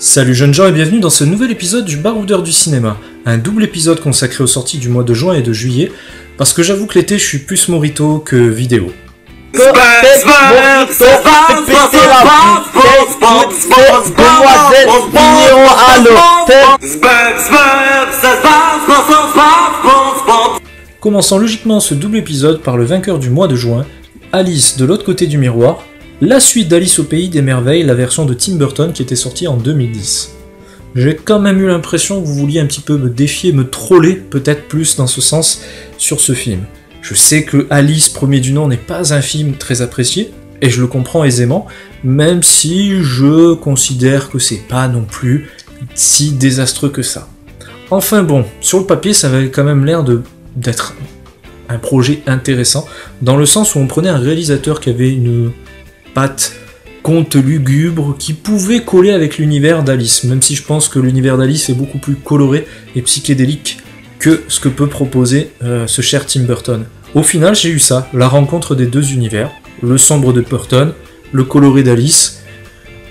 Salut jeunes gens et bienvenue dans ce nouvel épisode du Baroudeur du cinéma, un double épisode consacré aux sorties du mois de juin et de juillet, parce que j'avoue que l'été je suis plus morito que vidéo. Commençons logiquement ce double épisode par le vainqueur du mois de juin, Alice de l'autre côté du miroir, la suite d'Alice au pays des merveilles, la version de Tim Burton qui était sortie en 2010. J'ai quand même eu l'impression que vous vouliez un petit peu me défier, me troller peut-être plus dans ce sens sur ce film. Je sais que Alice, premier du nom, n'est pas un film très apprécié, et je le comprends aisément, même si je considère que c'est pas non plus si désastreux que ça. Enfin bon, sur le papier ça avait quand même l'air d'être un projet intéressant, dans le sens où on prenait un réalisateur qui avait une patte conte lugubre qui pouvait coller avec l'univers d'Alice, même si je pense que l'univers d'Alice est beaucoup plus coloré et psychédélique que ce que peut proposer ce cher Tim Burton. Au final, j'ai eu ça, la rencontre des deux univers, le sombre de Burton, le coloré d'Alice.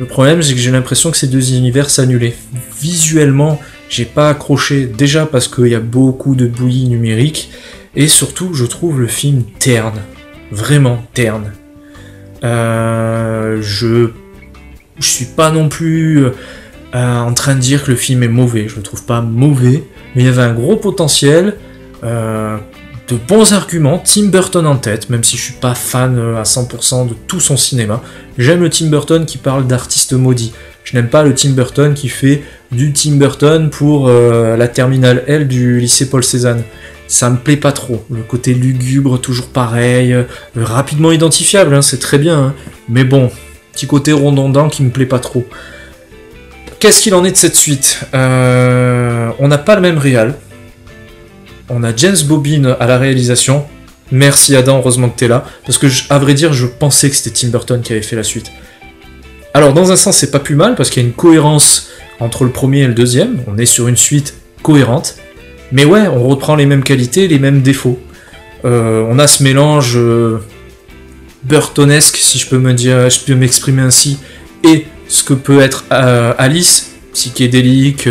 Le problème, c'est que j'ai l'impression que ces deux univers s'annulaient. Visuellement, j'ai pas accroché, déjà parce qu'il y a beaucoup de bouillie numérique, et surtout, je trouve le film terne, vraiment terne. Je suis pas non plus en train de dire que le film est mauvais, je le trouve pas mauvais, mais il y avait un gros potentiel, de bons arguments, Tim Burton en tête, même si je suis pas fan à 100% de tout son cinéma. J'aime le Tim Burton qui parle d'artistes maudits, je n'aime pas le Tim Burton qui fait du Tim Burton pour la terminale L du lycée Paul Cézanne. Ça me plaît pas trop, le côté lugubre, toujours pareil, rapidement identifiable, hein, c'est très bien, hein, mais bon, petit côté redondant qui me plaît pas trop. Qu'est-ce qu'il en est de cette suite ? On n'a pas le même réal, on a James Bobine à la réalisation, merci Adam, heureusement que t'es là, parce que à vrai dire, je pensais que c'était Tim Burton qui avait fait la suite. Alors dans un sens, c'est pas plus mal, parce qu'il y a une cohérence entre le premier et le deuxième, on est sur une suite cohérente, mais ouais, on reprend les mêmes qualités, les mêmes défauts. On a ce mélange burtonesque, si je peux m'exprimer ainsi, et ce que peut être Alice, psychédélique,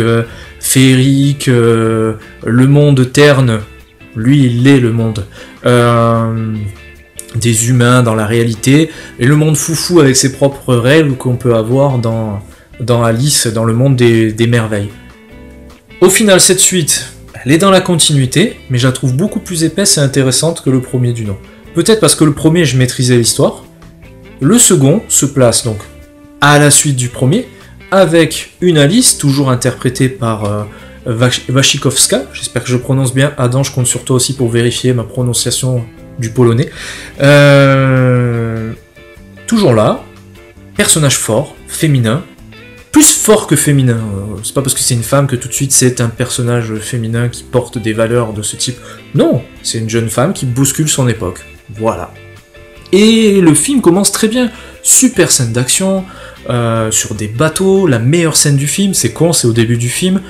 féerique, le monde terne, lui il est le monde des humains dans la réalité, et le monde foufou avec ses propres règles qu'on peut avoir dans Alice, dans le monde des merveilles. Au final, cette suite, elle est dans la continuité, mais je la trouve beaucoup plus épaisse et intéressante que le premier du nom. Peut-être parce que le premier, je maîtrisais l'histoire. Le second se place donc à la suite du premier, avec une Alice, toujours interprétée par Wasikowska. J'espère que je prononce bien. Adam, je compte sur toi aussi pour vérifier ma prononciation du polonais. Toujours là, personnage fort, féminin, plus fort que féminin, c'est pas parce que c'est une femme que tout de suite c'est un personnage féminin qui porte des valeurs de ce type. Non, c'est une jeune femme qui bouscule son époque. Voilà. Et le film commence très bien. Super scène d'action, sur des bateaux, la meilleure scène du film, c'est con, c'est au début du film.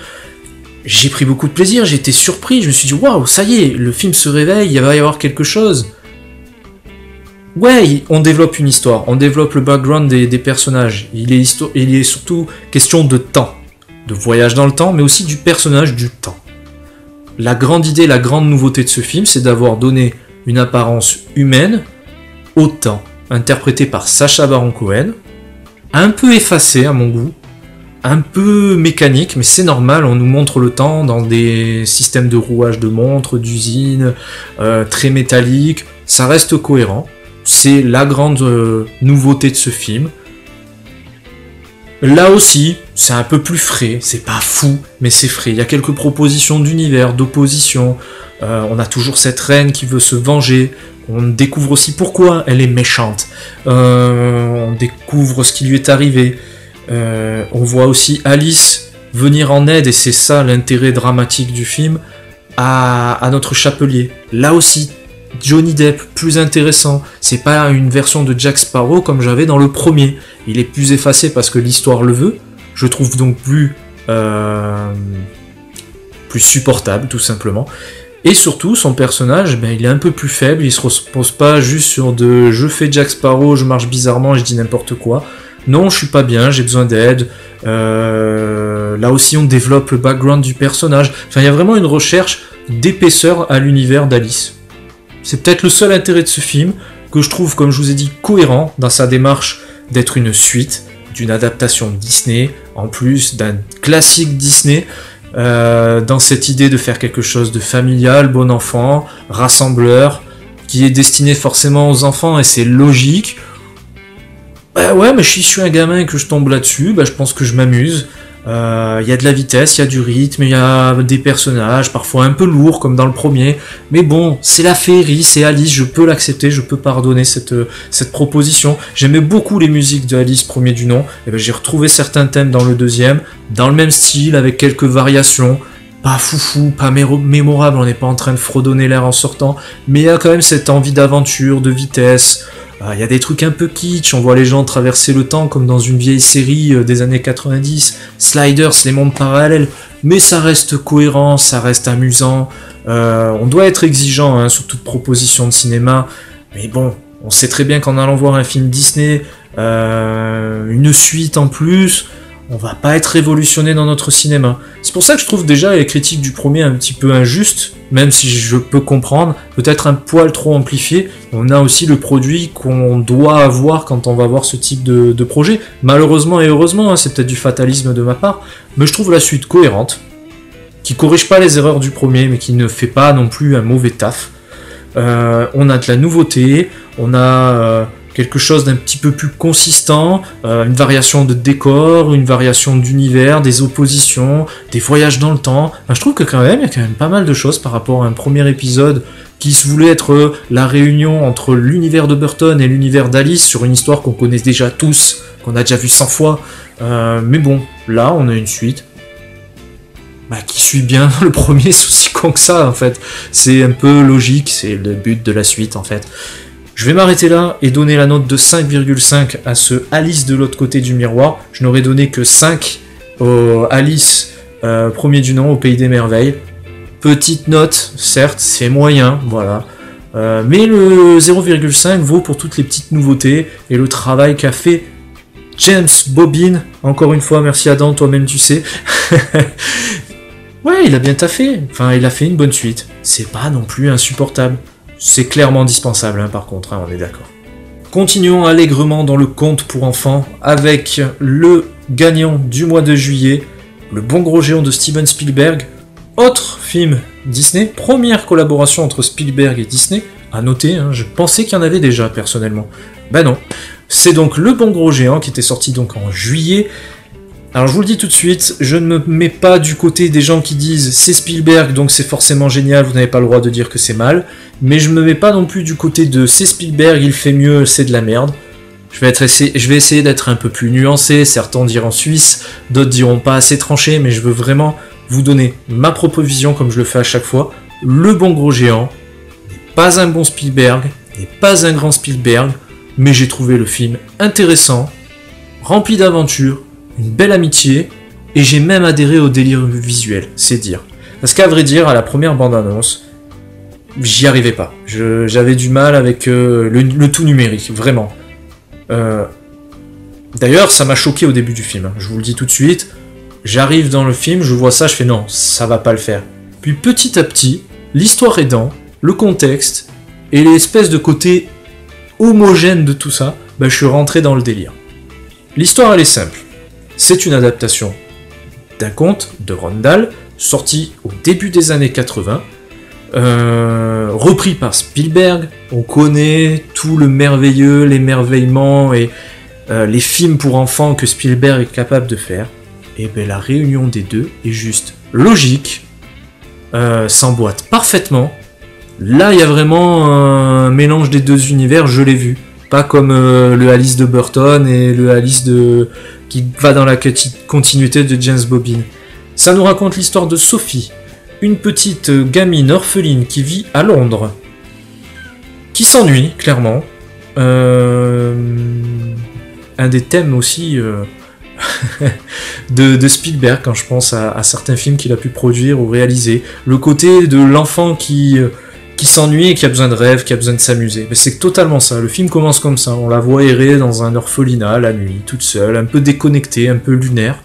J'ai pris beaucoup de plaisir, j'ai été surpris, je me suis dit waouh, ça y est, le film se réveille, il va y avoir quelque chose. Ouais, on développe une histoire, on développe le background des personnages. Il est surtout question de temps, de voyage dans le temps, mais aussi du personnage du temps. La grande idée, la grande nouveauté de ce film, c'est d'avoir donné une apparence humaine au temps, interprété par Sacha Baron Cohen, un peu effacé à mon goût, un peu mécanique, mais c'est normal, on nous montre le temps dans des systèmes de rouage de montres, d'usines, très métalliques, ça reste cohérent. C'est la grande nouveauté de ce film. Là aussi, c'est un peu plus frais, c'est pas fou, mais c'est frais. Il y a quelques propositions d'univers, d'opposition. On a toujours cette reine qui veut se venger. On découvre aussi pourquoi elle est méchante. On découvre ce qui lui est arrivé. On voit aussi Alice venir en aide, et c'est ça l'intérêt dramatique du film, à notre chapelier. Là aussi, Johnny Depp, plus intéressant, c'est pas une version de Jack Sparrow comme j'avais dans le premier, il est plus effacé parce que l'histoire le veut, je trouve donc plus supportable tout simplement, et surtout son personnage, il est un peu plus faible, il se repose pas juste sur de je fais Jack Sparrow, je marche bizarrement et je dis n'importe quoi, non, je suis pas bien, j'ai besoin d'aide. Là aussi, on développe le background du personnage. Enfin, il y a vraiment une recherche d'épaisseur à l'univers d'Alice. C'est peut-être le seul intérêt de ce film, que je trouve, comme je vous ai dit, cohérent dans sa démarche d'être une suite d'une adaptation Disney, en plus d'un classique Disney, dans cette idée de faire quelque chose de familial, bon enfant, rassembleur, qui est destiné forcément aux enfants, et c'est logique. Ouais, mais si je suis un gamin et que je tombe là-dessus, je pense que je m'amuse. Il y a de la vitesse, il y a du rythme, il y a des personnages, parfois un peu lourds comme dans le premier, mais bon, c'est la féerie, c'est Alice, je peux l'accepter, je peux pardonner cette proposition. J'aimais beaucoup les musiques de Alice, premier du nom, et j'ai retrouvé certains thèmes dans le deuxième, dans le même style, avec quelques variations, pas foufou, pas mémorable, on n'est pas en train de fredonner l'air en sortant, mais il y a quand même cette envie d'aventure, de vitesse. Il y a des trucs un peu kitsch, on voit les gens traverser le temps comme dans une vieille série des années 90, Sliders, les mondes parallèles, mais ça reste cohérent, ça reste amusant, on doit être exigeant sur toute proposition de cinéma, mais bon, on sait très bien qu'en allant voir un film Disney, une suite en plus, on va pas être révolutionné dans notre cinéma. C'est pour ça que je trouve déjà les critiques du premier un petit peu injustes, même si je peux comprendre, peut-être un poil trop amplifié. On a aussi le produit qu'on doit avoir quand on va voir ce type de projet. Malheureusement et heureusement, c'est peut-être du fatalisme de ma part, mais je trouve la suite cohérente, qui corrige pas les erreurs du premier, mais qui ne fait pas non plus un mauvais taf. On a de la nouveauté, on a quelque chose d'un petit peu plus consistant, une variation de décor, une variation d'univers, des oppositions, des voyages dans le temps. Je trouve que il y a quand même pas mal de choses par rapport à un premier épisode qui se voulait être la réunion entre l'univers de Burton et l'univers d'Alice sur une histoire qu'on connaît déjà tous, qu'on a déjà vu 100 fois. Mais bon, là on a une suite qui suit bien le premier, c'est aussi con que ça en fait. C'est un peu logique, c'est le but de la suite en fait. Je vais m'arrêter là et donner la note de 5,5 à ce Alice de l'autre côté du miroir. Je n'aurais donné que 5 au Alice premier du nom au Pays des Merveilles. Petite note, certes, c'est moyen, voilà. Mais le 0,5 vaut pour toutes les petites nouveautés et le travail qu'a fait James Bobin. Encore une fois, merci Adam, toi-même tu sais. Ouais, il a bien taffé. Enfin, il a fait une bonne suite. C'est pas non plus insupportable. C'est clairement indispensable, par contre, on est d'accord. Continuons allègrement dans le conte pour enfants avec le gagnant du mois de juillet, Le Bon Gros Géant de Steven Spielberg, autre film Disney, première collaboration entre Spielberg et Disney, à noter, je pensais qu'il y en avait déjà personnellement. Non, c'est donc Le Bon Gros Géant qui était sorti donc en juillet. Alors je vous le dis tout de suite, je ne me mets pas du côté des gens qui disent c'est Spielberg donc c'est forcément génial, vous n'avez pas le droit de dire que c'est mal, mais je me mets pas non plus du côté de c'est Spielberg, il fait mieux, c'est de la merde. Je vais essayer d'être un peu plus nuancé, certains diront suisse, d'autres diront pas assez tranché, mais je veux vraiment vous donner ma propre vision comme je le fais à chaque fois. Le Bon Gros Géant n'est pas un bon Spielberg, n'est pas un grand Spielberg, mais j'ai trouvé le film intéressant, rempli d'aventures, une belle amitié, et j'ai même adhéré au délire visuel, c'est dire. Parce qu'à vrai dire, à la première bande-annonce, j'y arrivais pas. J'avais du mal avec le tout numérique, vraiment. D'ailleurs, ça m'a choqué au début du film, je vous le dis tout de suite. J'arrive dans le film, je vois ça, je fais non, ça va pas le faire. Puis petit à petit, l'histoire aidant, le contexte, et l'espèce de côté homogène de tout ça, je suis rentré dans le délire. L'histoire, elle est simple. C'est une adaptation d'un conte de Roald Dahl, sorti au début des années 80, repris par Spielberg. On connaît tout le merveilleux, l'émerveillement et les films pour enfants que Spielberg est capable de faire. Et la réunion des deux est juste logique, s'emboîte parfaitement. Là, il y a vraiment un mélange des deux univers, je l'ai vu. Pas comme le Alice de Burton et le Alice qui va dans la continuité de James Bobin. Ça nous raconte l'histoire de Sophie, une petite gamine orpheline qui vit à Londres, qui s'ennuie, clairement. Un des thèmes aussi de Spielberg, quand je pense à certains films qu'il a pu produire ou réaliser. Le côté de l'enfant qui qui s'ennuie et qui a besoin de rêve, qui a besoin de s'amuser. Mais c'est totalement ça, le film commence comme ça, on la voit errer dans un orphelinat la nuit, toute seule, un peu déconnectée, un peu lunaire.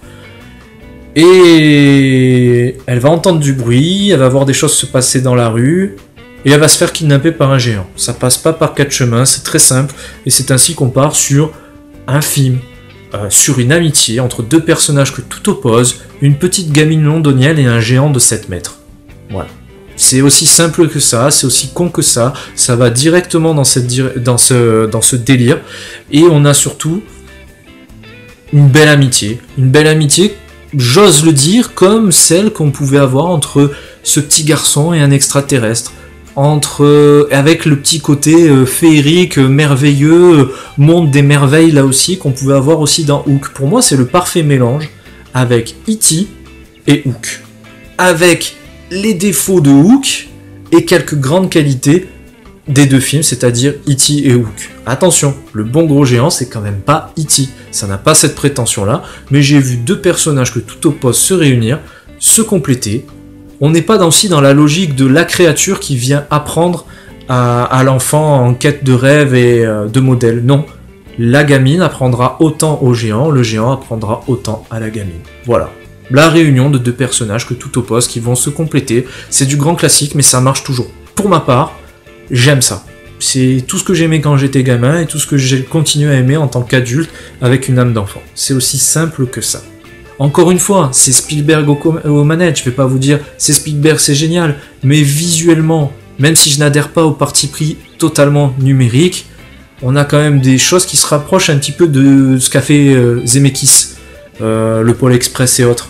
Et elle va entendre du bruit, elle va voir des choses se passer dans la rue, et elle va se faire kidnapper par un géant. Ça passe pas par 4 chemins, c'est très simple, et c'est ainsi qu'on part sur un film, sur une amitié entre deux personnages que tout oppose, une petite gamine londonienne et un géant de 7 mètres. Voilà. C'est aussi simple que ça, c'est aussi con que ça va directement dans ce délire, et on a surtout une belle amitié, j'ose le dire, comme celle qu'on pouvait avoir entre ce petit garçon et un extraterrestre, avec le petit côté féerique, merveilleux, monde des merveilles là aussi, qu'on pouvait avoir aussi dans Hook. Pour moi, c'est le parfait mélange avec E.T. et Hook. Avec les défauts de Hook et quelques grandes qualités des deux films, c'est-à-dire E.T. et Hook. Attention, le bon gros géant, c'est quand même pas E.T. Ça n'a pas cette prétention-là, mais j'ai vu deux personnages que tout oppose se réunir, se compléter. On n'est pas aussi dans la logique de la créature qui vient apprendre à l'enfant en quête de rêve et de modèle. Non, la gamine apprendra autant au géant, le géant apprendra autant à la gamine. Voilà. La réunion de deux personnages que tout oppose, qui vont se compléter. C'est du grand classique, mais ça marche toujours. Pour ma part, j'aime ça. C'est tout ce que j'aimais quand j'étais gamin et tout ce que j'ai continué à aimer en tant qu'adulte avec une âme d'enfant. C'est aussi simple que ça. Encore une fois, c'est Spielberg aux manettes, je vais pas vous dire c'est Spielberg, c'est génial, mais visuellement, même si je n'adhère pas au parti pris totalement numérique, on a quand même des choses qui se rapprochent un petit peu de ce qu'a fait Zemeckis, le Pôle Express et autres.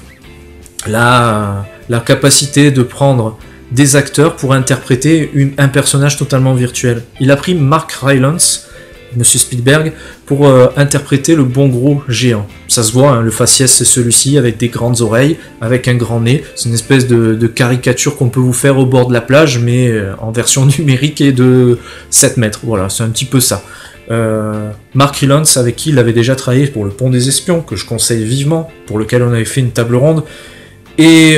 Là, la capacité de prendre des acteurs pour interpréter un personnage totalement virtuel. Il a pris Mark Rylance, Monsieur Spielberg, pour interpréter le bon gros géant. Ça se voit, hein, le faciès c'est celui-ci, avec des grandes oreilles, avec un grand nez. C'est une espèce de caricature qu'on peut vous faire au bord de la plage, mais en version numérique et de 7 mètres. Voilà, c'est un petit peu ça. Mark Rylance, avec qui il avait déjà travaillé pour Le Pont des Espions, que je conseille vivement, pour lequel on avait fait une table ronde. Et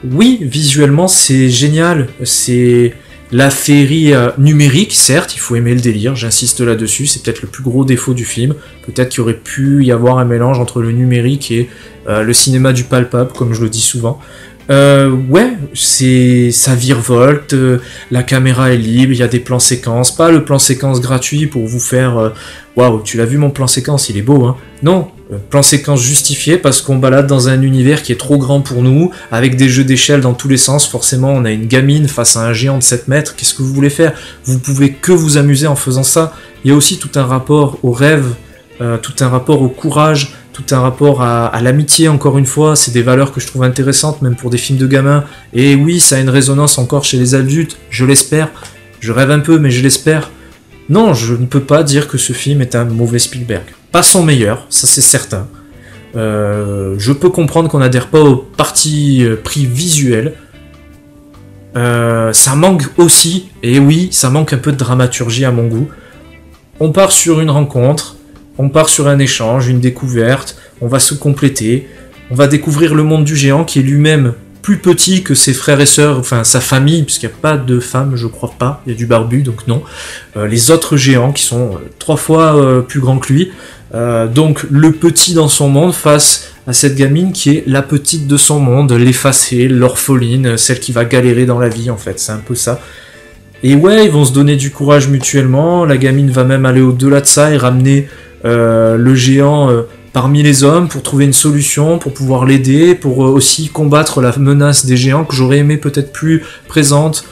oui, visuellement c'est génial, c'est la féerie numérique, certes, il faut aimer le délire, j'insiste là-dessus, c'est peut-être le plus gros défaut du film, peut-être qu'il aurait pu y avoir un mélange entre le numérique et le cinéma du palpable, comme je le dis souvent. Ouais, ça virevolte, la caméra est libre, il y a des plans séquences, pas le plan séquence gratuit pour vous faire waouh, tu l'as vu mon plan séquence, il est beau, hein. Non, plan séquence justifié parce qu'on balade dans un univers qui est trop grand pour nous, avec des jeux d'échelle dans tous les sens, forcément on a une gamine face à un géant de 7 mètres, qu'est-ce que vous voulez faire? Vous pouvez que vous amuser en faisant ça. Il y a aussi tout un rapport au rêve, tout un rapport au courage, tout un rapport à l'amitié, encore une fois, c'est des valeurs que je trouve intéressantes, même pour des films de gamins, et oui, ça a une résonance encore chez les adultes, je l'espère, je rêve un peu, mais je l'espère. Non, je ne peux pas dire que ce film est un mauvais Spielberg. Pas son meilleur, ça c'est certain. Je peux comprendre qu'on n'adhère pas au parti pris visuel. Ça manque aussi, et oui, ça manque un peu de dramaturgie à mon goût. On part sur une rencontre, on part sur un échange, une découverte, on va se compléter, on va découvrir le monde du géant qui est lui-même plus petit que ses frères et sœurs, enfin sa famille, puisqu'il n'y a pas de femme, je crois pas, il y a du barbu, donc non. Les autres géants qui sont 3 fois plus grands que lui. Donc le petit dans son monde face à cette gamine qui est la petite de son monde, l'effacée, l'orpheline, celle qui va galérer dans la vie en fait, c'est un peu ça. Et ouais, ils vont se donner du courage mutuellement, la gamine va même aller au-delà de ça et ramener le géant parmi les hommes pour trouver une solution, pour pouvoir l'aider, pour aussi combattre la menace des géants que j'aurais aimé peut-être plus présente,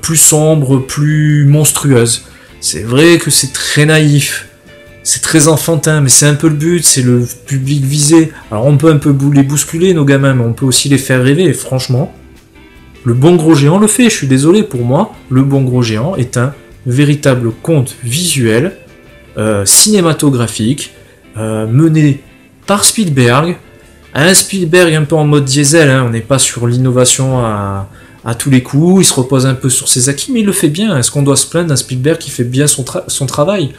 plus sombre, plus monstrueuse. C'est vrai que c'est très naïf, c'est très enfantin, mais c'est un peu le but, c'est le public visé. Alors on peut un peu les bousculer nos gamins, mais on peut aussi les faire rêver, et franchement, le bon gros géant le fait, je suis désolé, pour moi, le bon gros géant est un véritable conte visuel, cinématographique, mené par Spielberg, un Spielberg un peu en mode diesel, hein, on n'est pas sur l'innovation à tous les coups, il se repose un peu sur ses acquis, mais il le fait bien. Est-ce qu'on doit se plaindre d'un Spielberg qui fait bien son travail?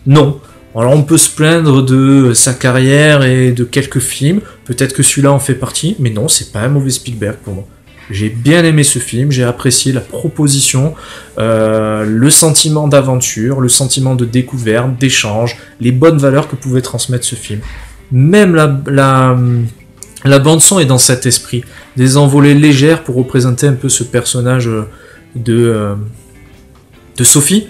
Non. Alors on peut se plaindre de sa carrière et de quelques films, peut-être que celui-là en fait partie, mais non, c'est pas un mauvais Spielberg pour moi. J'ai bien aimé ce film, j'ai apprécié la proposition, le sentiment d'aventure, le sentiment de découverte, d'échange, les bonnes valeurs que pouvait transmettre ce film. Même la bande-son est dans cet esprit. Des envolées légères pour représenter un peu ce personnage de Sophie.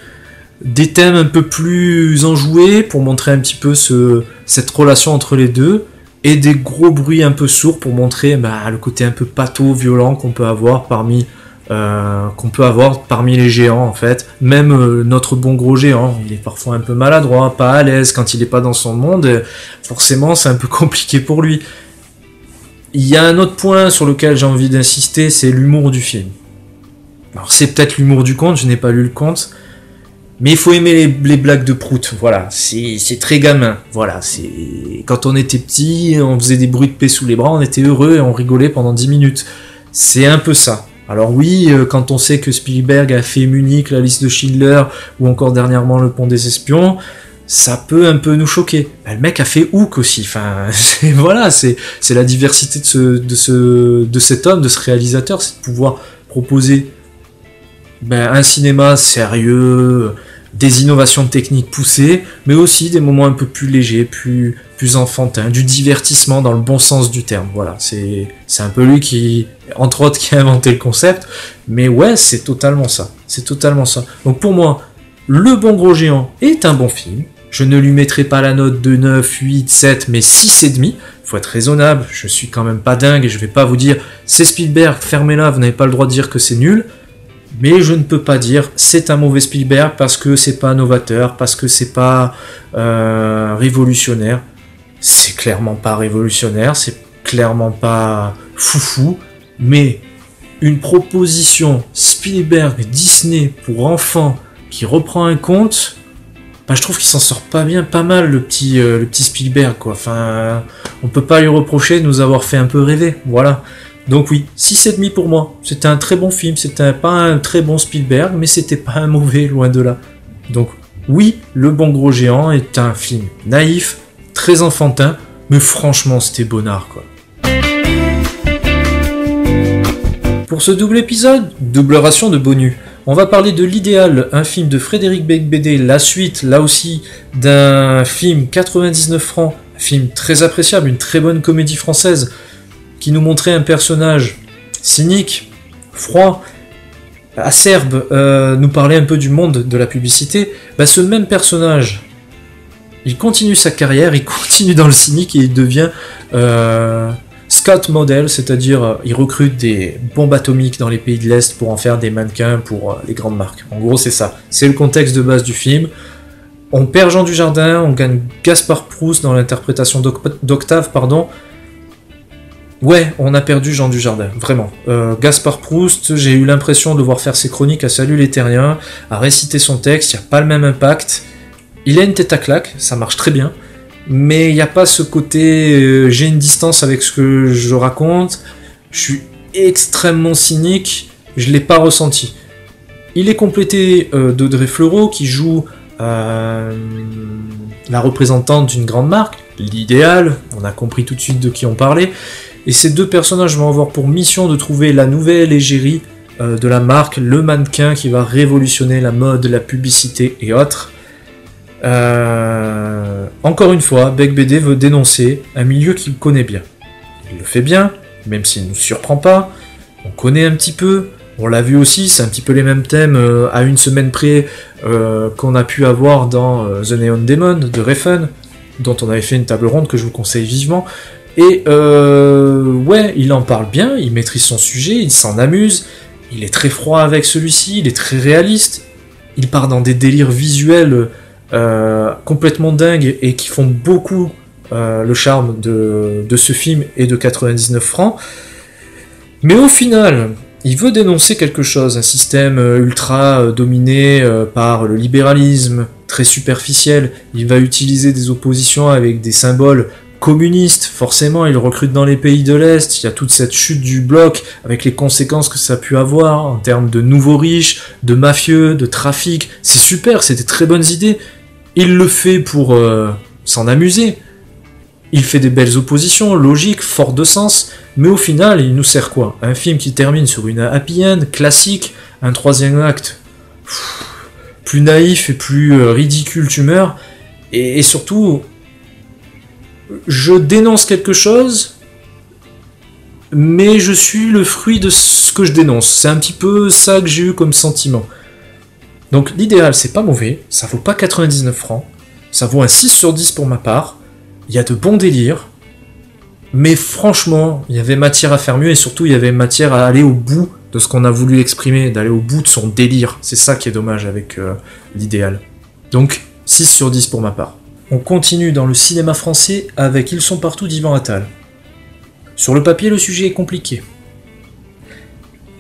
Des thèmes un peu plus enjoués pour montrer un petit peu cette relation entre les deux. Et des gros bruits un peu sourds pour montrer le côté un peu pâteau, violent qu'on peut avoir parmi les géants en fait. Même notre bon gros géant, il est parfois un peu maladroit, pas à l'aise quand il n'est pas dans son monde. Forcément, c'est un peu compliqué pour lui. Il y a un autre point sur lequel j'ai envie d'insister, c'est l'humour du film. Alors c'est peut-être l'humour du conte, je n'ai pas lu le conte. Mais il faut aimer les blagues de prout, voilà, c'est très gamin, voilà, quand on était petit, on faisait des bruits de paix sous les bras, on était heureux et on rigolait pendant 10 minutes. C'est un peu ça. Alors oui, quand on sait que Spielberg a fait Munich, la liste de Schindler, ou encore dernièrement Le Pont des Espions, ça peut un peu nous choquer. Le mec a fait Hook aussi, enfin, voilà, c'est la diversité de cet homme, de ce réalisateur, c'est de pouvoir proposer un cinéma sérieux, des innovations techniques poussées, mais aussi des moments un peu plus légers, plus enfantins, du divertissement dans le bon sens du terme. Voilà, c'est un peu lui qui, entre autres, qui a inventé le concept, mais ouais, c'est totalement ça. C'est totalement ça. Donc pour moi, Le Bon Gros Géant est un bon film. Je ne lui mettrai pas la note de 9, 8, 7, mais 6,5. Faut être raisonnable, je suis quand même pas dingue et je vais pas vous dire c'est Spielberg, fermez-la, vous n'avez pas le droit de dire que c'est nul. Mais je ne peux pas dire c'est un mauvais Spielberg parce que c'est pas novateur, parce que c'est pas révolutionnaire. C'est clairement pas révolutionnaire, c'est clairement pas foufou, mais une proposition Spielberg Disney pour enfants qui reprend un conte, je trouve qu'il s'en sort pas mal le petit Spielberg quoi. Enfin, on peut pas lui reprocher de nous avoir fait un peu rêver, voilà. Donc oui, 6,5 pour moi. C'était un très bon film, c'était pas un très bon Spielberg, mais c'était pas un mauvais, loin de là. Donc oui, Le Bon Gros Géant est un film naïf, très enfantin, mais franchement c'était bonnard quoi. Pour ce double épisode, double ration de bonus, on va parler de L'Idéal, un film de Frédéric Beigbeder, la suite, là aussi, d'un film 99 francs, un film très appréciable, une très bonne comédie française, qui nous montrait un personnage cynique, froid, acerbe, nous parlait un peu du monde de la publicité. Ce même personnage, il continue sa carrière, il continue dans le cynique et il devient scout model, c'est-à-dire il recrute des bombes atomiques dans les pays de l'Est pour en faire des mannequins pour les grandes marques. En gros, c'est ça. C'est le contexte de base du film. On perd Jean Dujardin, on gagne Gaspard Proust dans l'interprétation d'Octave, pardon. Ouais, on a perdu Jean Dujardin, vraiment. Gaspard Proust, j'ai eu l'impression de voir faire ses chroniques à Salut les Terriens, à réciter son texte, il n'y a pas le même impact. Il a une tête à claque, ça marche très bien, mais il n'y a pas ce côté j'ai une distance avec ce que je raconte, je suis extrêmement cynique, je ne l'ai pas ressenti. Il est complété d'Audrey Fleurot qui joue la représentante d'une grande marque, L'Idéal, on a compris tout de suite de qui on parlait. Et ces deux personnages vont avoir pour mission de trouver la nouvelle égérie de la marque, le mannequin qui va révolutionner la mode, la publicité et autres. Encore une fois, Beigbeder veut dénoncer un milieu qu'il connaît bien. Il le fait bien, même s'il ne nous surprend pas. On connaît un petit peu, on l'a vu aussi, c'est un petit peu les mêmes thèmes à une semaine près qu'on a pu avoir dans The Neon Demon de Refn, dont on avait fait une table ronde que je vous conseille vivement. Et ouais, il en parle bien, il maîtrise son sujet, il s'en amuse, il est très froid avec celui-ci, il est très réaliste, il part dans des délires visuels complètement dingues et qui font beaucoup le charme de ce film et de 99 francs. Mais au final, il veut dénoncer quelque chose, un système ultra dominé par le libéralisme, très superficiel. Il va utiliser des oppositions avec des symboles communistes, forcément, il recrute dans les pays de l'Est, il y a toute cette chute du bloc, avec les conséquences que ça a pu avoir en termes de nouveaux riches, de mafieux, de trafic. C'est super, c'est des très bonnes idées. Il le fait pour s'en amuser. il fait des belles oppositions, logiques, fortes de sens, mais au final, il nous sert quoi? Un film qui termine sur une happy end, classique, un troisième acte plus naïf et plus ridicule, tu meurs, et surtout, je dénonce quelque chose, mais je suis le fruit de ce que je dénonce. C'est un petit peu ça que j'ai eu comme sentiment. Donc l'idéal, c'est pas mauvais, ça vaut pas 99 francs, ça vaut un 6 sur 10 pour ma part, il y a de bons délires, mais franchement, il y avait matière à faire mieux, et surtout, il y avait matière à aller au bout de ce qu'on a voulu exprimer, d'aller au bout de son délire. C'est ça qui est dommage avec l'idéal. Donc, 6 sur 10 pour ma part. On continue dans le cinéma français avec Ils sont partout d'Yvan Attal. Sur le papier, le sujet est compliqué.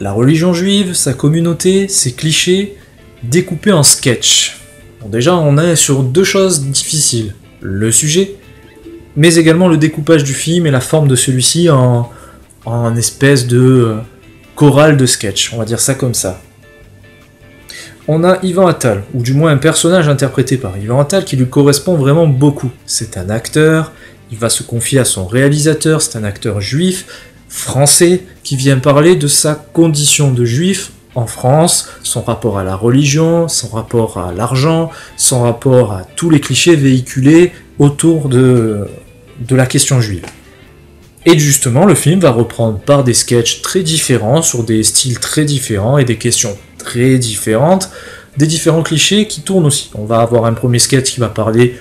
La religion juive, sa communauté, ses clichés, découpés en sketch. Bon, déjà, on est sur deux choses difficiles. Le sujet, mais également le découpage du film et la forme de celui-ci en espèce de chorale de sketch, on va dire ça comme ça. On a Yvan Attal, ou du moins un personnage interprété par Yvan Attal qui lui correspond vraiment beaucoup. C'est un acteur, il va se confier à son réalisateur, c'est un acteur juif, français, qui vient parler de sa condition de juif en France, son rapport à la religion, son rapport à l'argent, son rapport à tous les clichés véhiculés autour de la question juive. Et justement, le film va reprendre par des sketchs très différents, sur des styles très différents et des questions très différentes, des différents clichés qui tournent aussi. On va avoir un premier sketch qui va parler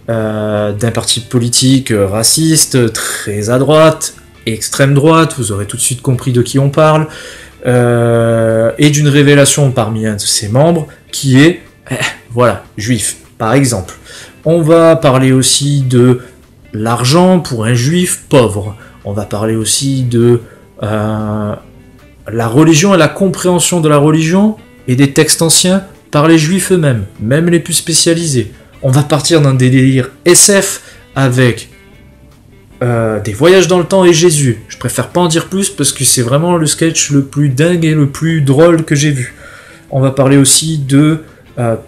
d'un parti politique raciste, très à droite, extrême droite, vous aurez tout de suite compris de qui on parle, et d'une révélation parmi un de ses membres qui est, voilà, juif, par exemple. On va parler aussi de l'argent pour un juif pauvre. On va parler aussi de la religion et la compréhension de la religion et des textes anciens par les juifs eux-mêmes, même les plus spécialisés. On va partir dans des délires SF avec des voyages dans le temps et Jésus. Je préfère pas en dire plus parce que c'est vraiment le sketch le plus dingue et le plus drôle que j'ai vu. On va parler aussi de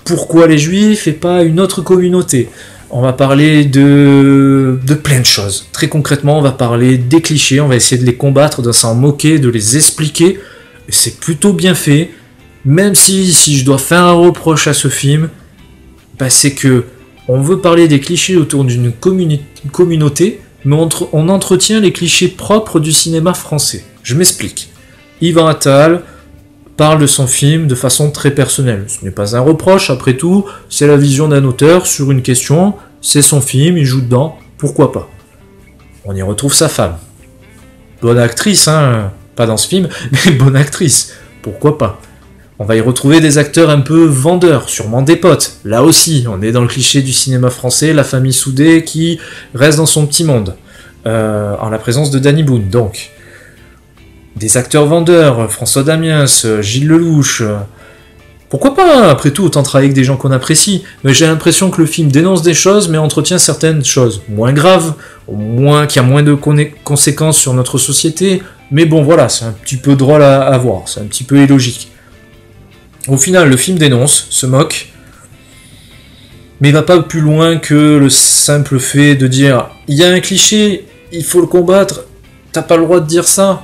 pourquoi les juifs et pas une autre communauté. On va parler de plein de choses. Très concrètement, on va parler des clichés, on va essayer de les combattre, de s'en moquer, de les expliquer. Et c'est plutôt bien fait, même si je dois faire un reproche à ce film, bah c'est que on veut parler des clichés autour d'une communauté, mais on entretient les clichés propres du cinéma français. Je m'explique. Yvan Attal parle de son film de façon très personnelle. Ce n'est pas un reproche, après tout, c'est la vision d'un auteur sur une question, c'est son film, il joue dedans, pourquoi pas. On y retrouve sa femme. Bonne actrice, hein, pas dans ce film, mais bonne actrice, pourquoi pas. On va y retrouver des acteurs un peu vendeurs, sûrement des potes. Là aussi, on est dans le cliché du cinéma français, la famille soudée qui reste dans son petit monde, en la présence de Danny Boone, donc. Des acteurs vendeurs, François Damiens, Gilles Lelouch. Pourquoi pas, après tout, autant travailler avec des gens qu'on apprécie. Mais j'ai l'impression que le film dénonce des choses, mais entretient certaines choses moins graves, qui a moins de conséquences sur notre société. Mais bon, voilà, c'est un petit peu drôle à voir, c'est un petit peu illogique. Au final, le film dénonce, se moque, mais il va pas plus loin que le simple fait de dire « il y a un cliché, il faut le combattre, t'as pas le droit de dire ça ».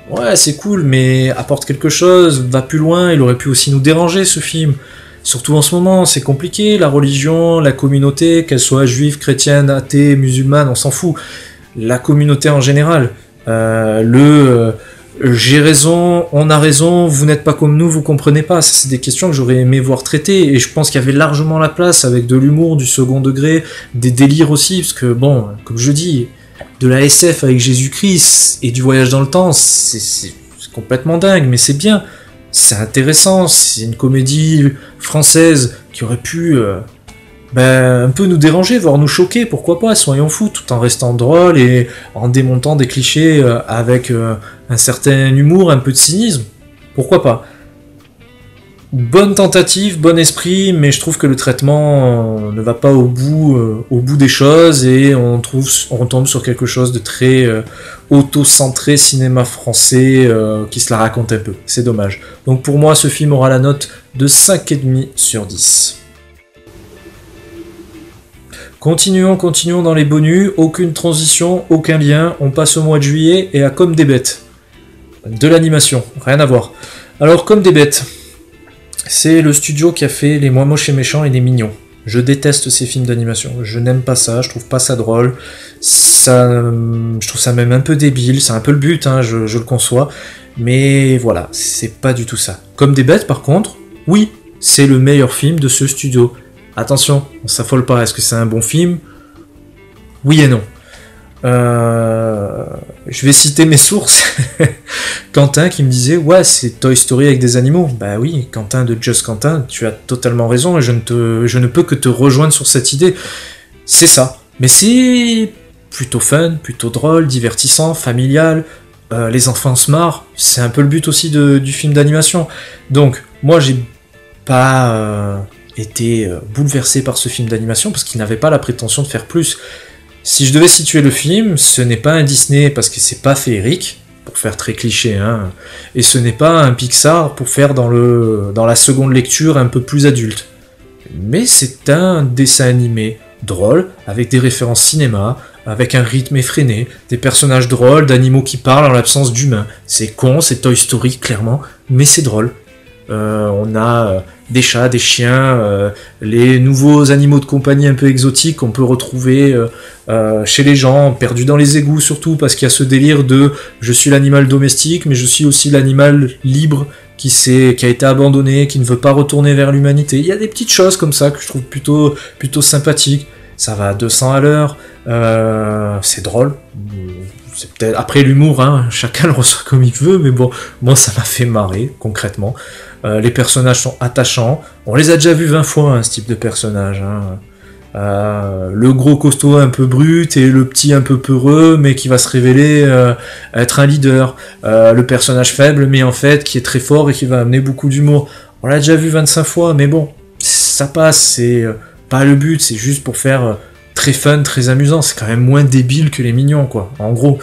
Ouais, c'est cool, mais apporte quelque chose, va plus loin, il aurait pu aussi nous déranger ce film. Surtout en ce moment, c'est compliqué, la religion, la communauté, qu'elle soit juive, chrétienne, athée, musulmane, on s'en fout. La communauté en général. J'ai raison, on a raison, vous n'êtes pas comme nous, vous comprenez pas. Ça, c'est des questions que j'aurais aimé voir traitées, et je pense qu'il y avait largement la place avec de l'humour, du second degré, des délires aussi, parce que bon, comme je dis, de la SF avec Jésus-Christ et du voyage dans le temps, c'est complètement dingue, mais c'est bien, c'est intéressant, c'est une comédie française qui aurait pu un peu nous déranger, voire nous choquer, pourquoi pas, soyons fous, tout en restant drôle et en démontant des clichés avec un certain humour, un peu de cynisme, pourquoi pas. Bonne tentative, bon esprit, mais je trouve que le traitement ne va pas au bout des choses et on tombe sur quelque chose de très auto-centré cinéma français qui se la raconte un peu. C'est dommage. Donc pour moi, ce film aura la note de 5,5 sur 10. Continuons dans les bonus, aucune transition, aucun lien, on passe au mois de juillet et à Comme des bêtes. De l'animation, rien à voir. Alors Comme des bêtes, c'est le studio qui a fait Les Moins Moches et Méchants et Les Mignons. Je déteste ces films d'animation, je n'aime pas ça, je trouve pas ça drôle, je trouve ça même un peu débile, c'est un peu le but, hein, je le conçois, mais voilà, c'est pas du tout ça. Comme des bêtes par contre, oui, c'est le meilleur film de ce studio. Attention, on s'affole pas, est-ce que c'est un bon film ? Oui et non. Je vais citer mes sources. Quentin qui me disait ouais c'est Toy Story avec des animaux. Bah oui, Quentin de Just Quentin, tu as totalement raison et je ne peux que te rejoindre sur cette idée. C'est ça. Mais c'est plutôt fun, plutôt drôle, divertissant, familial. Les enfants se marrent. C'est un peu le but aussi du film d'animation. Donc moi j'ai pas été bouleversé par ce film d'animation parce qu'il n'avait pas la prétention de faire plus. Si je devais situer le film, ce n'est pas un Disney parce que c'est pas féerique, pour faire très cliché, hein, et ce n'est pas un Pixar pour faire dans la seconde lecture un peu plus adulte. Mais c'est un dessin animé drôle, avec des références cinéma, avec un rythme effréné, des personnages drôles, d'animaux qui parlent en l'absence d'humains. C'est con, c'est Toy Story clairement, mais c'est drôle. On a des chats, des chiens, les nouveaux animaux de compagnie un peu exotiques qu'on peut retrouver chez les gens, perdus dans les égouts surtout, parce qu'il y a ce délire de je suis l'animal domestique, mais je suis aussi l'animal libre qui a été abandonné, qui ne veut pas retourner vers l'humanité. Il y a des petites choses comme ça que je trouve plutôt sympathiques. Ça va à 200 à l'heure, c'est drôle. C'est peut-être après l'humour, hein, chacun le reçoit comme il veut, mais bon, moi ça m'a fait marrer concrètement. Les personnages sont attachants. On les a déjà vus 20 fois, hein, ce type de personnage. Hein. Le gros costaud un peu brut et le petit un peu peureux, mais qui va se révéler être un leader. Le personnage faible, mais en fait qui est très fort et qui va amener beaucoup d'humour. On l'a déjà vu 25 fois, mais bon, ça passe. C'est pas le but, c'est juste pour faire très fun, très amusant. C'est quand même moins débile que Les Mignons, quoi. En gros,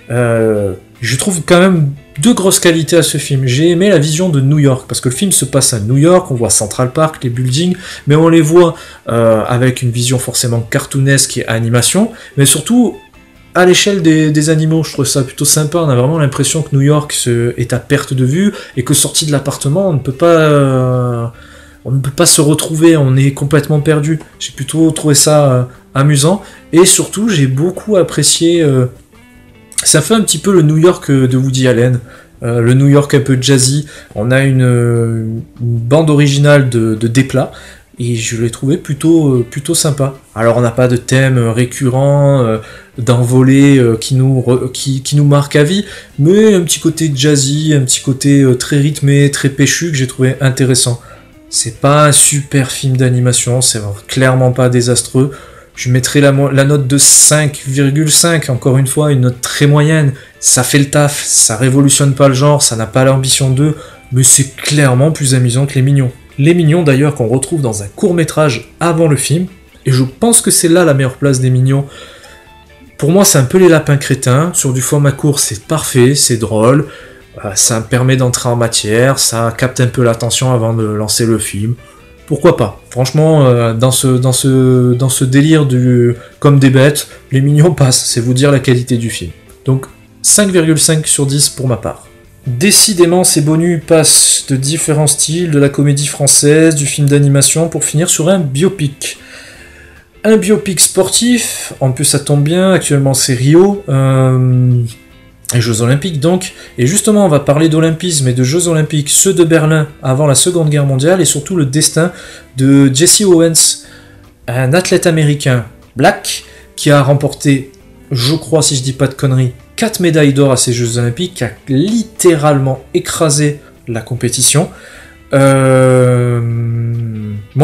je trouve quand même deux grosses qualités à ce film. J'ai aimé la vision de New York, parce que le film se passe à New York, on voit Central Park, les buildings, mais on les voit avec une vision forcément cartoonesque et animation, mais surtout à l'échelle des animaux. Je trouve ça plutôt sympa, on a vraiment l'impression que New York est à perte de vue, et que sorti de l'appartement, on ne peut pas se retrouver, on est complètement perdu. J'ai plutôt trouvé ça amusant, et surtout j'ai beaucoup apprécié... ça fait un petit peu le New York de Woody Allen, le New York un peu jazzy. On a une bande originale de Desplat, et je l'ai trouvé plutôt sympa. Alors on n'a pas de thème récurrent d'envolée qui nous marque à vie, mais un petit côté jazzy, un petit côté très rythmé, très péchu que j'ai trouvé intéressant. C'est pas un super film d'animation, c'est clairement pas désastreux. Je mettrai la note de 5,5, encore une fois, une note très moyenne. Ça fait le taf, ça révolutionne pas le genre, ça n'a pas l'ambition d'eux, mais c'est clairement plus amusant que Les Mignons. Les Mignons d'ailleurs qu'on retrouve dans un court-métrage avant le film, et je pense que c'est là la meilleure place des Mignons. Pour moi, c'est un peu les lapins crétins, sur du format court, c'est parfait, c'est drôle, ça permet d'entrer en matière, ça capte un peu l'attention avant de lancer le film. Pourquoi pas ? Franchement, dans ce délire comme des bêtes, Les Mignons passent, c'est vous dire la qualité du film. Donc 5,5 sur 10 pour ma part. Décidément, ces bonus passent de différents styles, de la comédie française, du film d'animation, pour finir sur un biopic. Un biopic sportif, en plus ça tombe bien, actuellement c'est Rio, les Jeux Olympiques donc, et justement on va parler d'Olympisme et de Jeux Olympiques, ceux de Berlin avant la Seconde Guerre mondiale, et surtout le destin de Jesse Owens, un athlète américain black, qui a remporté, je crois si je dis pas de conneries, 4 médailles d'or à ces Jeux Olympiques, qui a littéralement écrasé la compétition. Moi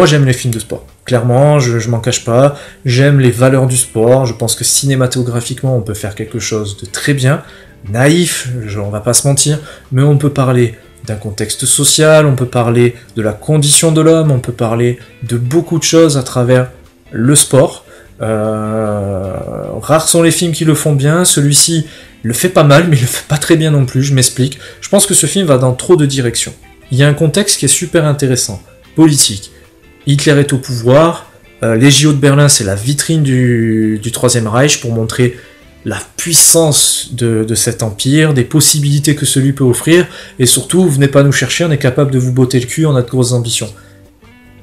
j'aime les films de sport, clairement, je m'en cache pas, j'aime les valeurs du sport, je pense que cinématographiquement on peut faire quelque chose de très bien, naïf, on va pas se mentir, mais on peut parler d'un contexte social, on peut parler de la condition de l'homme, on peut parler de beaucoup de choses à travers le sport. Rares sont les films qui le font bien, celui-ci le fait pas mal, mais il le fait pas très bien non plus, je m'explique. Je pense que ce film va dans trop de directions. Il y a un contexte qui est super intéressant, politique. Hitler est au pouvoir, Les JO de Berlin, c'est la vitrine du Troisième Reich pour montrer la puissance de cet empire, des possibilités que celui peut offrir, et surtout, venez pas nous chercher, on est capable de vous botter le cul, on a de grosses ambitions.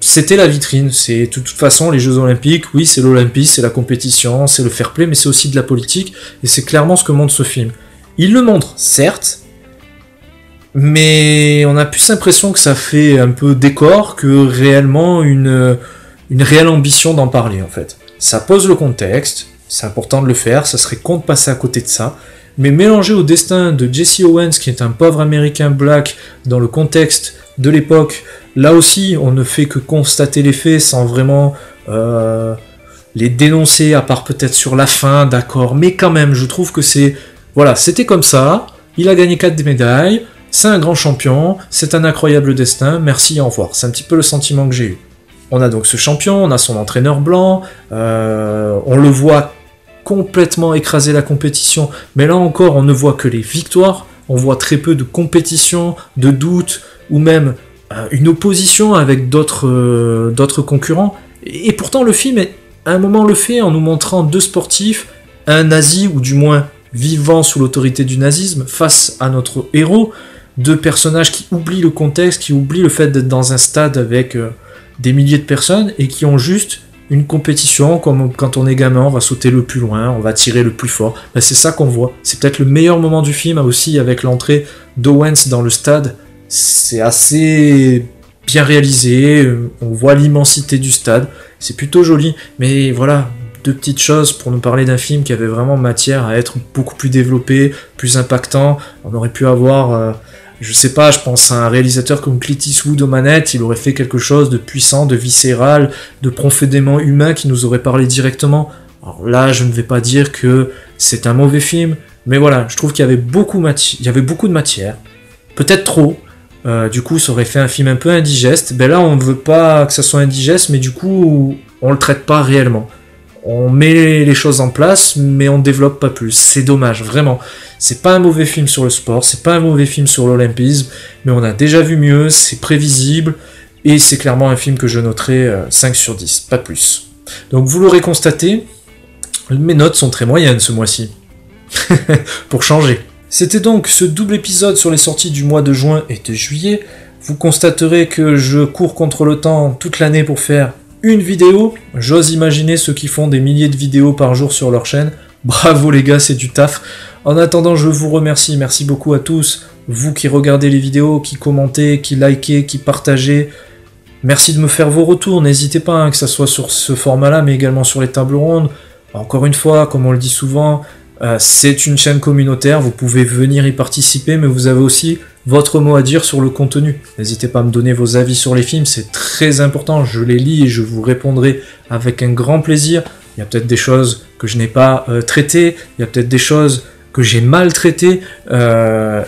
C'était la vitrine, c'est de toute façon les Jeux Olympiques, oui c'est l'Olympisme, c'est la compétition, c'est le fair play, mais c'est aussi de la politique, et c'est clairement ce que montre ce film. Il le montre, certes, mais on a plus l'impression que ça fait un peu décor que réellement une réelle ambition d'en parler en fait. Ça pose le contexte, c'est important de le faire, ça serait con de passer à côté de ça, mais mélanger au destin de Jesse Owens, qui est un pauvre américain black, dans le contexte de l'époque, là aussi on ne fait que constater les faits sans vraiment les dénoncer, à part peut-être sur la fin, d'accord, mais quand même, je trouve que c'est... Voilà, c'était comme ça, il a gagné 4 médailles, c'est un grand champion, c'est un incroyable destin, merci, au revoir. C'est un petit peu le sentiment que j'ai eu. On a donc ce champion, on a son entraîneur blanc, on le voit complètement écraser la compétition, mais là encore, on ne voit que les victoires, on voit très peu de compétition, de doute, ou même une opposition avec d'autres concurrents. Et pourtant, le film, à un moment, le fait en nous montrant 2 sportifs, un nazi, ou du moins vivant sous l'autorité du nazisme, face à notre héros, 2 personnages qui oublient le contexte, qui oublient le fait d'être dans un stade avec des milliers de personnes, et qui ont juste une compétition, comme quand on est gamin, on va sauter le plus loin, on va tirer le plus fort. Ben, c'est ça qu'on voit. C'est peut-être le meilleur moment du film, aussi avec l'entrée d'Owens dans le stade. C'est assez bien réalisé, on voit l'immensité du stade, c'est plutôt joli, mais voilà, 2 petites choses pour nous parler d'un film qui avait vraiment matière à être beaucoup plus développé, plus impactant. On aurait pu avoir, je sais pas, je pense à un réalisateur comme Clint Eastwood aux manettes, il aurait fait quelque chose de puissant, de viscéral, de profondément humain qui nous aurait parlé directement. Alors là, je ne vais pas dire que c'est un mauvais film, mais voilà, je trouve qu'il y avait beaucoup de matière, peut-être trop. Du coup, ça aurait fait un film un peu indigeste. Ben là, on ne veut pas que ça soit indigeste, mais du coup, on le traite pas réellement. On met les choses en place, mais on développe pas plus. C'est dommage, vraiment. C'est pas un mauvais film sur le sport, c'est pas un mauvais film sur l'olympisme, mais on a déjà vu mieux, c'est prévisible, et c'est clairement un film que je noterai 5 sur 10, pas plus. Donc vous l'aurez constaté, mes notes sont très moyennes ce mois-ci. Pour changer. C'était donc ce double épisode sur les sorties du mois de juin et de juillet. Vous constaterez que je cours contre le temps toute l'année pour faire une vidéo. J'ose imaginer ceux qui font des milliers de vidéos par jour sur leur chaîne. Bravo les gars, c'est du taf. En attendant, je vous remercie. Merci beaucoup à tous. Vous qui regardez les vidéos, qui commentez, qui likez, qui partagez. Merci de me faire vos retours. N'hésitez pas, que ce soit sur ce format-là, mais également sur les tables rondes. Encore une fois, comme on le dit souvent, c'est une chaîne communautaire, vous pouvez venir y participer, mais vous avez aussi votre mot à dire sur le contenu. N'hésitez pas à me donner vos avis sur les films, c'est très important, je les lis et je vous répondrai avec un grand plaisir. Il y a peut-être des choses que je n'ai pas traitées, il y a peut-être des choses que j'ai mal traitées,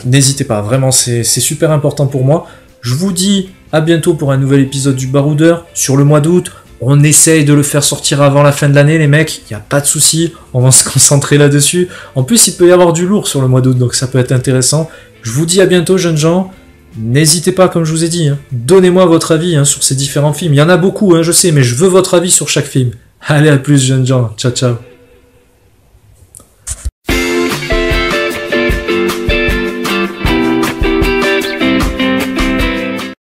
n'hésitez pas, vraiment c'est super important pour moi. Je vous dis à bientôt pour un nouvel épisode du Baroudeur, sur le mois d'août. On essaye de le faire sortir avant la fin de l'année, les mecs, il n'y a pas de souci, on va se concentrer là-dessus. En plus, il peut y avoir du lourd sur le mois d'août, donc ça peut être intéressant. Je vous dis à bientôt, jeunes gens. N'hésitez pas, comme je vous ai dit, donnez-moi votre avis sur ces différents films. Il y en a beaucoup, je sais, mais je veux votre avis sur chaque film. Allez, à plus, jeunes gens. Ciao, ciao.